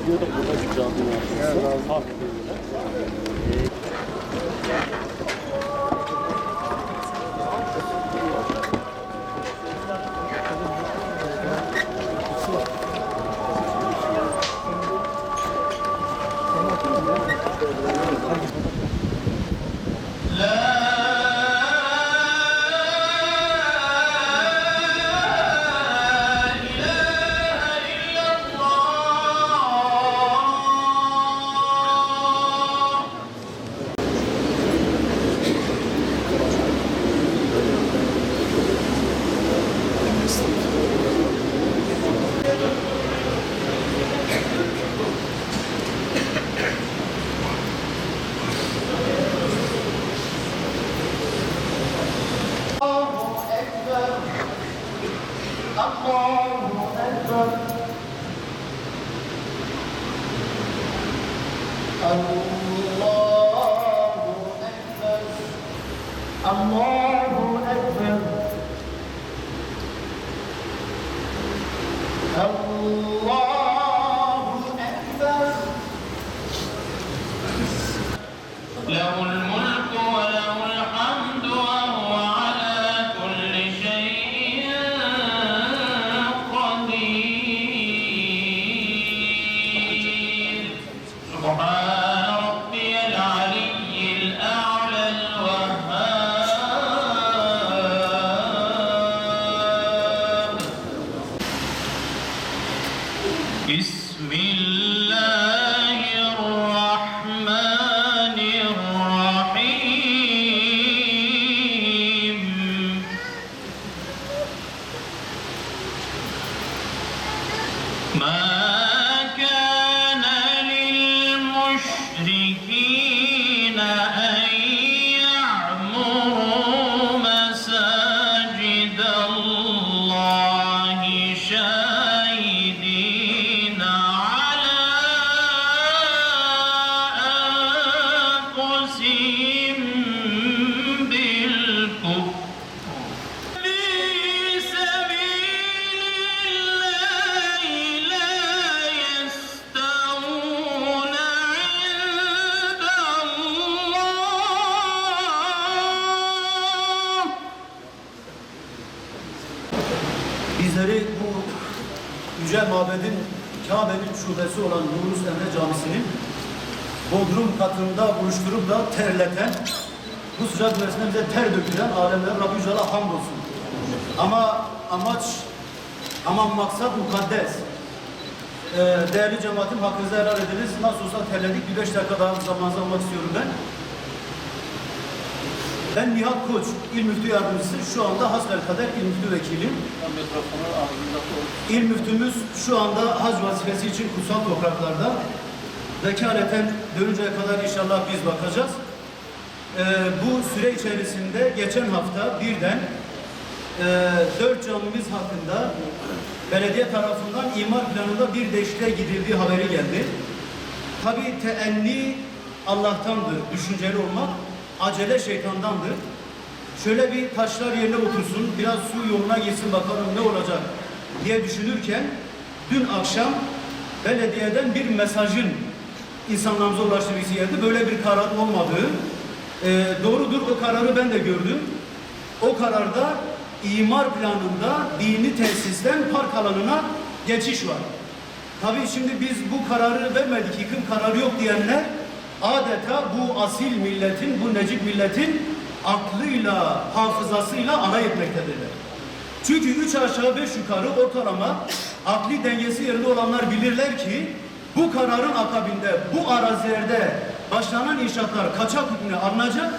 Gidiyorduk burada şu caminin arkası. Park böyle. له الملك وله الحمد وهو على كل شيء قدير سبحان ربي العلي الأعلى الوهاب بسم الله الرحمن الرحيم ما كان للمشركين أن يعمروا مساجد الله شاهدين على أنفسهم بالكفر في سبيل الله لا يستوون عند الله. Bizleri bu yüce mabedin, Kabe'nin şubesi olan Yunus Emre Camisi'nin bodrum katında buluşturup da terleten, bu sıcak mevsimde bize ter dökülen alemlerin Rabbi Yücel'e hamdolsun. Ama maksat mukaddes. Değerli cemaatim, hakkınızı helal ediniz. Nasıl olsa terledik, bir 5 dakika daha zamanınızı almak istiyorum ben. Ben Nihat Koç, İl Müftü Yardımcısı, şu anda hasbelkader İl Müftü Vekilim. İl Müftümüz şu anda hac vazifesi için kutsal topraklarda. Vekaleten dönünceye kadar inşallah biz bakacağız. Bu süre içerisinde geçen hafta birden 4 camimiz hakkında belediye tarafından imar planında bir değişikliğe gidildiği haberi geldi. Tabii teenni Allah'tandır, düşünceli olmak, acele şeytandandır. Şöyle bir taşlar yerine otursun, biraz su yoluna girsin bakalım ne olacak diye düşünürken dün akşam belediyeden bir mesajın insanlarımıza ulaştığı birisi geldi. Böyle bir karar olmadığı, doğrudur, o kararı ben de gördüm. O kararda imar planında dini tesisten park alanına geçiş var. Tabii şimdi biz bu kararı vermedik, yıkım kararı yok diyenler adeta bu asil milletin, bu necip milletin aklıyla, hafızasıyla alay etmektedirler. Çünkü 3 aşağı 5 yukarı ortalama akli dengesi yerinde olanlar bilirler ki bu kararın akabinde bu arazilerde başlanan inşaatlar kaçak hükmüne alınacak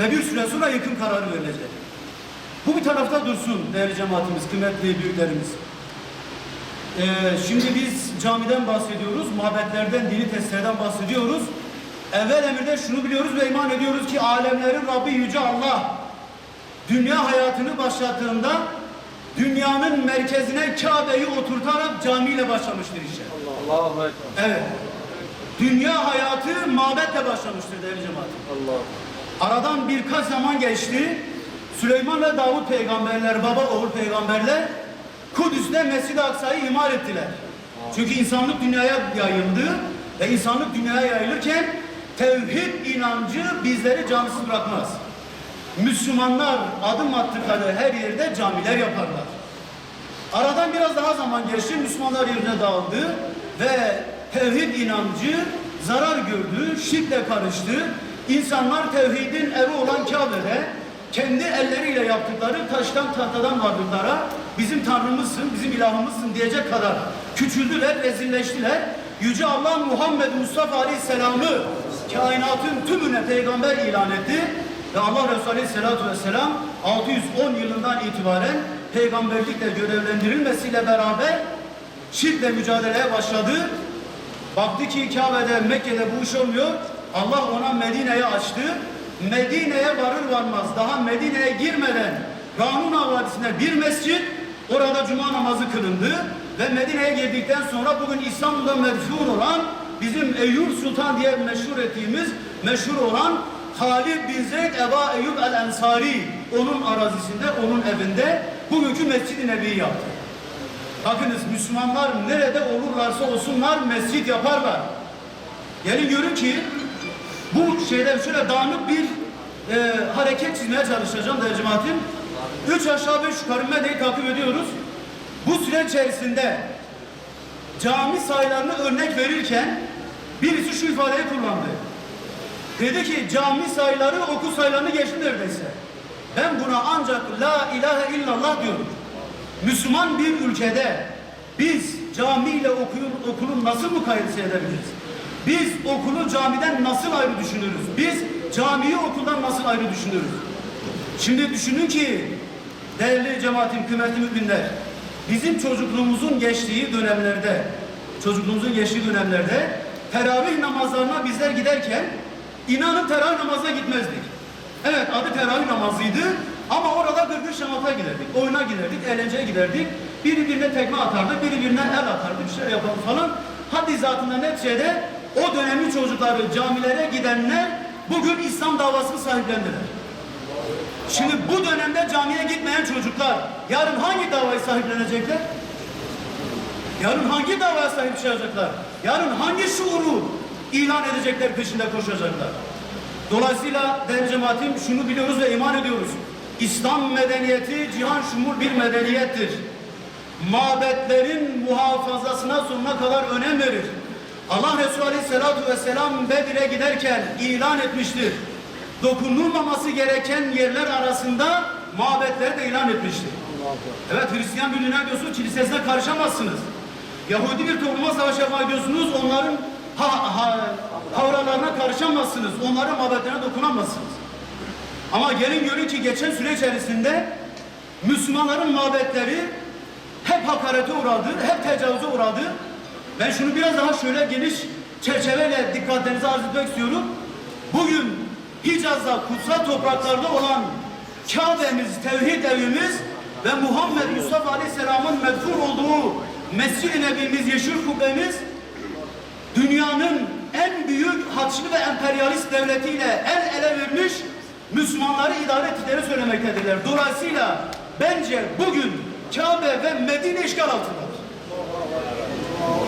ve bir süre sonra yıkım kararı verilecek. Bu bir tarafta dursun değerli cemaatimiz, kıymetli büyüklerimiz. Şimdi biz camiden bahsediyoruz, mabetlerden, dini testlerden bahsediyoruz. Evvel emirde şunu biliyoruz ve iman ediyoruz ki alemlerin Rabbi Yüce Allah dünya hayatını başlattığında dünyanın merkezine Kabe'yi oturtarak camiyle başlamıştır işe. Allahu Ekber. Evet. Dünya hayatı mabetle başlamıştır değerli cemaat. Allah. Aradan birkaç zaman geçti. Süleyman ve Davut peygamberler, baba oğul peygamberler Kudüs'te Mescid-i Aksa'yı imar ettiler. Çünkü insanlık dünyaya yayıldı ve insanlık dünyaya yayılırken tevhid inancı bizleri cansız bırakmaz. Müslümanlar adım attıkları her yerde camiler yaparlar. Aradan biraz daha zaman geçti, Müslümanlar yerine dağıldı ve tevhid inancı zarar gördü, şirkle karıştı. İnsanlar tevhidin evi olan Kabe'de kendi elleriyle yaptıkları taştan tahtadan varlıklara bizim Tanrımızsın, bizim ilahımızsın diyecek kadar küçüldüler, rezilleştiler. Yüce Allah Muhammed Mustafa Aleyhisselam'ı kainatın tümüne peygamber ilan etti ve Allah Resulü Aleyhisselatü Vesselam 610 yılından itibaren peygamberlikle görevlendirilmesiyle beraber şirkle mücadeleye başladı. Baktı ki Kabe'de, Mekke'de bu iş olmuyor. Allah ona Medine'yi açtı. Medine'ye varır varmaz, daha Medine'ye girmeden Kanun Vadisi'nde bir mescit, orada cuma namazı kılındı ve Medine'ye girdikten sonra bugün İstanbul'da medfun olan bizim Eyyub Sultan diye meşhur olan Halid bin Zeyd Eba Eyyub el-Ensari, onun arazisinde, onun evinde bugünkü Mescid-i Nebi'yi yaptı. Bakınız, Müslümanlar nerede olurlarsa olsunlar mescid yaparlar. Gelin görün ki bu şeyden şöyle dağınık bir hareket çizmeye çalışacağım değerli cemaatim. 3 aşağı 5 yukarı Medine'yi takip ediyoruz. Bu süre içerisinde cami sayılarını örnek verirken birisi şu ifadeyi kullandı. Dedi ki cami sayıları okul sayılarını geçti neredeyse. Ben buna ancak la ilahe illallah diyorum. Müslüman bir ülkede biz camiyle okulu nasıl mukayese edebiliriz? Biz okulu camiden nasıl ayrı düşünürüz? Biz camiyi okuldan nasıl ayrı düşünürüz? Şimdi düşünün ki değerli cemaatim, kıymetli müminler, bizim çocukluğumuzun geçtiği dönemlerde teravih namazlarına bizler giderken inanın teravih namazına gitmezdik. Evet, adı teravih namazıydı ama orada gırgır şamata giderdik, oyuna giderdik, eğlenceye giderdik. Biri birine tekme atardı, biri birine el atardı, bir şey yapardı falan. Haddi zatında neticede o dönemin çocukları, camilere gidenler bugün İslam davasını sahiplendiler. Şimdi bu dönemde camiye gitmeyen çocuklar yarın hangi davayı sahiplenecekler? Yarın hangi davaya sahip çıkacaklar? Yarın hangi şuuru ilan edecekler, peşinde koşacaklar? Dolayısıyla değerli cemaatim şunu biliyoruz ve iman ediyoruz. İslam medeniyeti cihan şumul bir medeniyettir. Mabetlerin muhafazasına sonuna kadar önem verir. Allah Resulü Aleyhisselatü Vesselam Bedir'e giderken ilan etmiştir. Dokunulmaması gereken yerler arasında mabetleri de ilan etmiştir. Evet, Hristiyan bir dünya diyorsunuz, kilisesine karışamazsınız. Yahudi bir topluma savaş yapmaya gidiyorsunuz, onların kavralarına karışamazsınız. Onların mabetlerine dokunamazsınız. Ama gelin görün ki geçen süre içerisinde Müslümanların mabetleri hep hakarete uğradı, hep tecavüze uğradı. Ben şunu biraz daha şöyle geniş çerçeveyle dikkatlerinizi arz etmek istiyorum. Bugün Hicaz'da kutsal topraklarda olan Kabe'miz, tevhid evimiz ve Muhammed Mustafa Aleyhisselam'ın medfun olduğu Mescid-i Nebimiz, yeşil kubbemiz dünyanın en büyük Haçlı ve emperyalist devletiyle el ele vermiş Müslümanları idare ettikleri söylemektedirler. Dolayısıyla bence bugün Kabe ve Medine işgal altındadır.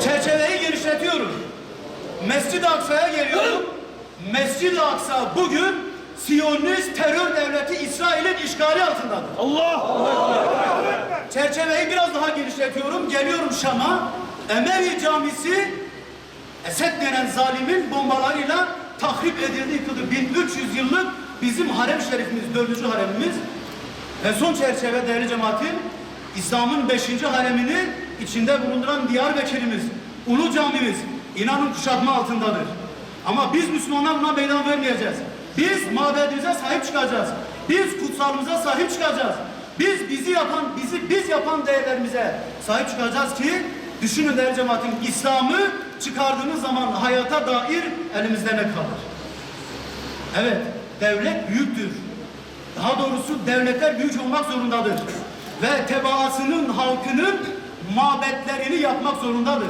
Çerçeveyi genişletiyorum. Mescid-i Aksa'ya geliyorum. Mescid-i Aksa bugün Siyonist terör devleti İsrail'in işgali altındadır. Allah! Çerçeveyi biraz daha genişletiyorum. Geliyorum Şam'a. Emevi Camisi Esed denen zalimin bombalarıyla tahrip edildi, yıkıldı. 1300 yıllık bizim harem şerifimiz, 4. haremimiz. Ve son çerçeve değerli cemaatim, İslam'ın 5. haremini içinde bulunduran Diyarbakır'ımız, Ulu Camimiz, inanın kuşatma altındadır. Ama biz Müslümanlar buna meydan vermeyeceğiz. Biz mabedimize sahip çıkacağız. Biz kutsalımıza sahip çıkacağız. Biz yapan değerlerimize sahip çıkacağız ki düşünün değerli cemaatim, İslam'ı çıkardığımız zaman hayata dair elimizde ne kalır? Evet, devlet büyüktür. Daha doğrusu devletler büyük olmak zorundadır. Ve tebaasının, halkının mabetlerini yapmak zorundadır.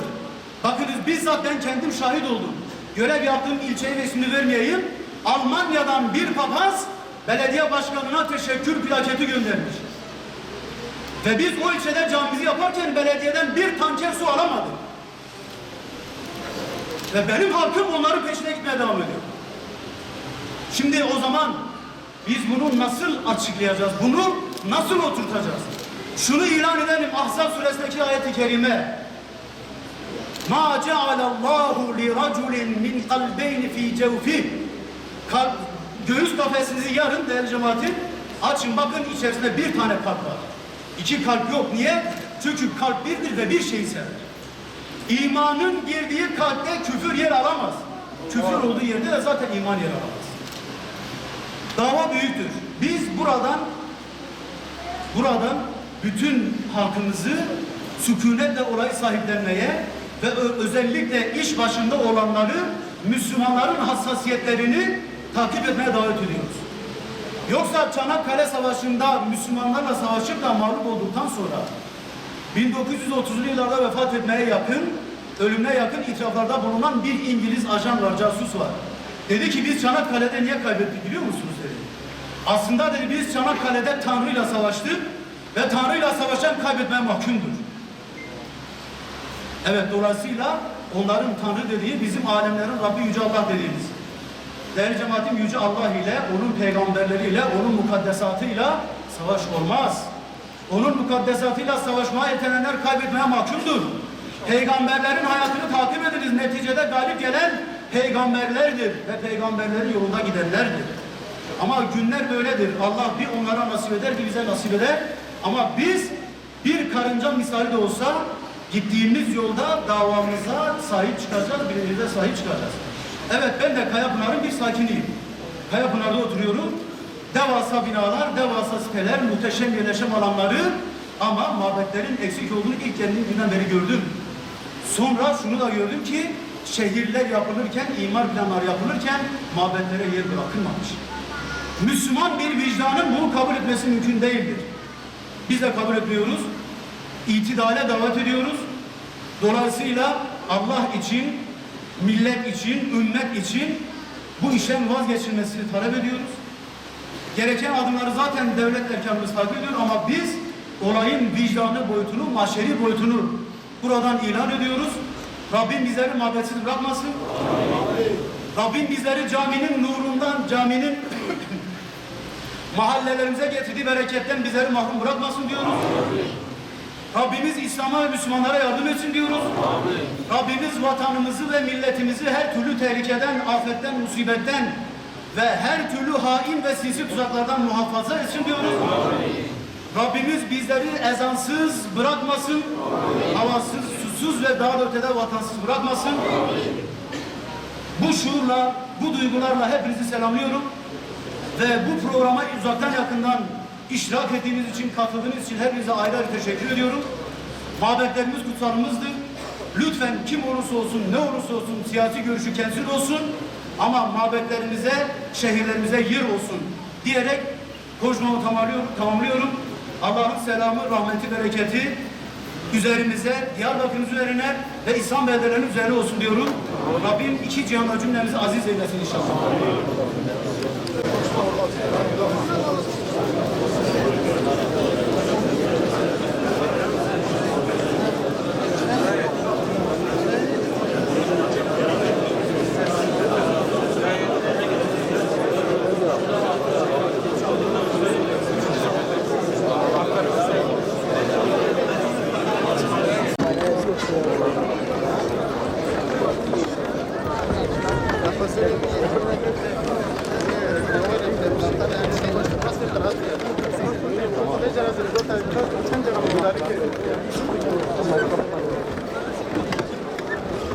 Bakınız bizzat ben kendim şahit oldum. Görev yaptığım ilçeyi ve ismini vermeyeyim. Almanya'dan bir papaz belediye başkanına teşekkür plaketi göndermiş. Ve biz o ilçede camimizi yaparken belediyeden bir tanker su alamadık. Ve benim halkım onların peşine gitmeye devam ediyor. Şimdi o zaman biz bunu nasıl açıklayacağız? Bunu nasıl oturtacağız? Şunu ilan edelim. Ahzab suresindeki ayet-i kerime. Ma cealallahu li raculin min kalbeyni fi cevfi. Göğüs kafesinizi yarın değerli cemaatim. Açın bakın içerisinde bir tane kalp var. İki kalp yok. Niye? Çünkü kalp birdir ve bir şeyi sever. İmanın girdiği kalpte küfür yer alamaz. Küfür olduğu yerde de zaten iman yer alamaz. Dava büyüktür. Biz buradan bütün halkımızı sükunetle orayı sahiplenmeye ve özellikle iş başında olanları, Müslümanların hassasiyetlerini takip etmeye davet ediyoruz. Yoksa Çanakkale Savaşı'nda Müslümanlarla savaşıp da mağlup olduktan sonra 1930'lu yıllarda vefat etmeye yakın, ölümüne yakın itiraflarda bulunan bir İngiliz ajan var, casus var. Dedi ki biz Çanakkale'de niye kaybettik biliyor musunuz dedi. Aslında dedi biz Çanakkale'de Tanrı'yla savaştık ve Tanrı'yla savaşan kaybetmeye mahkumdur. Evet, dolayısıyla onların Tanrı dediği bizim alemlerin Rabbi Yüce Allah dediğimiz. Değerli cemaatim, Yüce Allah ile, onun peygamberleriyle, onun mukaddesatıyla savaş olmaz. Onun mukaddesatıyla savaşmaya yetenenler kaybetmeye mahkumdur. Peygamberlerin hayatını takip ediniz. Neticede galip gelen peygamberlerdir ve peygamberlerin yolunda gidenlerdir. Ama günler böyledir. Allah bir onlara nasip eder, bir bize nasip eder. Ama biz bir karınca misali de olsa gittiğimiz yolda davamıza sahip çıkacağız, birbirimize sahip çıkacağız. Evet, ben de Kayapınar'ın bir sakiniyim. Kayapınar'da oturuyorum. Devasa binalar, devasa siteler, muhteşem yerleşim alanları, ama mabetlerin eksik olduğunu ilk geldiğim günden beri gördüm. Sonra şunu da gördüm ki şehirler yapılırken, imar planları yapılırken mabetlere yer bırakılmamış. Müslüman bir vicdanın bunu kabul etmesi mümkün değildir. Biz de kabul ediyoruz. İtidale davet ediyoruz. Dolayısıyla Allah için, millet için, ümmet için bu işten vazgeçilmesini talep ediyoruz. Gereken adımları zaten devlet erkanımız takip ediyor ama biz olayın vicdanı boyutunu, maşeri boyutunu buradan ilan ediyoruz. Rabbim bizleri mabetsiz bırakmasın. Rabbim bizleri caminin nurundan, caminin mahallelerimize getirdiği bereketten bizleri mahrum bırakmasın diyoruz. Rabbimiz İslam'a ve Müslümanlara yardım etsin diyoruz. Rabbimiz vatanımızı ve milletimizi her türlü tehlikeden, afetten, musibetten ve her türlü hain ve sinsi tuzaklardan muhafaza etsin diyoruz. Rabbimiz bizleri ezansız bırakmasın, havasız, susuz ve daha ötede vatansız bırakmasın. Bu şuurla, bu duygularla hepinizi selamlıyorum. Ve bu programa uzaktan yakından iştirak ettiğiniz için, katıldığınız için hepinize ayrı ayrı teşekkür ediyorum. Mabetlerimiz kutsalımızdır. Lütfen kim olursa olsun, ne olursa olsun, siyasi görüşü kendisi olsun, ama mabetlerimize, şehirlerimize yer olsun diyerek konuşmamı tamamlıyorum. Allah'ın selamı, rahmeti, bereketi üzerimize, Diyarbakır'ın üzerine ve İslam beldelerinin üzerine olsun diyorum. Rabbim iki cihanda cümlemizi aziz eylesin inşallah.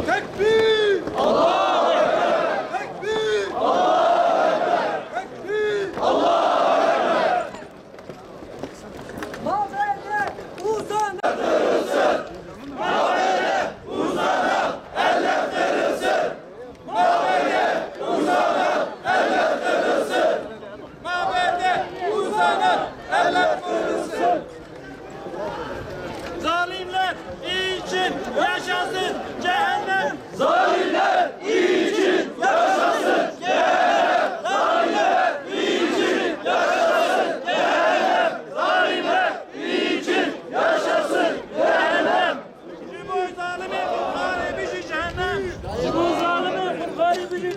Tekbir! Allahu Ekber! Tekbir! Allahu Ekber! Tekbir! Allahu Ekber! Mabede uzanır. Mabede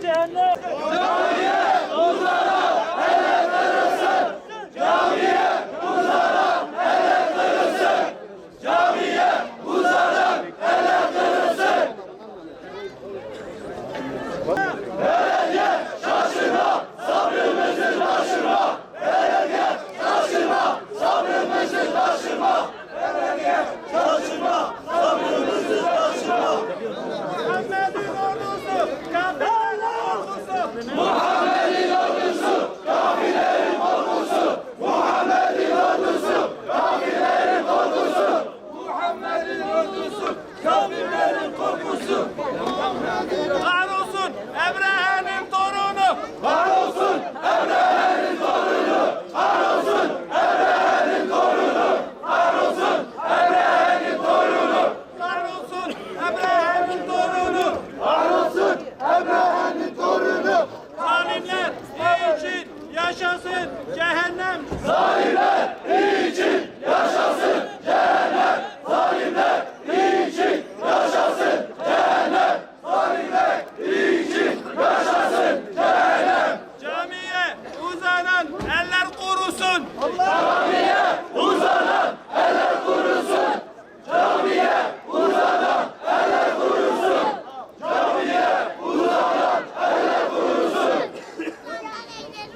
cehennem. Muhammed'in ordusu, kafirlerin ordusu. Muhammed'in ordusu, kafirlerin ordusu. Muhammed'in ordusu, kafirlerin ordusu. Muhammed'in ordusu, kafirlerin korkusu. Var olsun Ebrehe'nin torunu. Var olsun Ebrehe'nin torunu. Var olsun Ebrehe'nin torunu. Var olsun Ebrehe'nin torunu. Var olsun Ebrehe'nin torunu. Var olsun Ebrehe'nin torunu. Zalimler için yaşasın cehennem. Zalimler için yaşasın cehennem. Zalimler için yaşasın cehennem. Zalimler için yaşasın cehennem. Camiye uzanan eller kurusun. Camiye uzanan eller kurusun. Camiye uzanan eller kurusun. Camiye uzanan eller kurusun.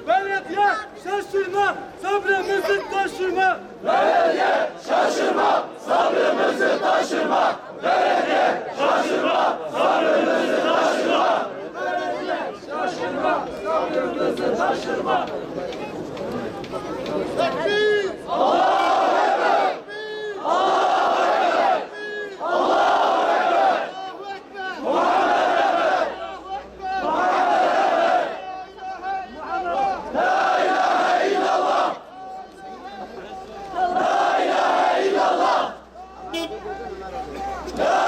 Belediye şaşırma, sabrımızı taşırma. Belediye şaşırma, sabrımızı taşırma. Belediye şaşırma, sabrımızı taşırma. Belediye şaşırma, sabrımızı taşırma. La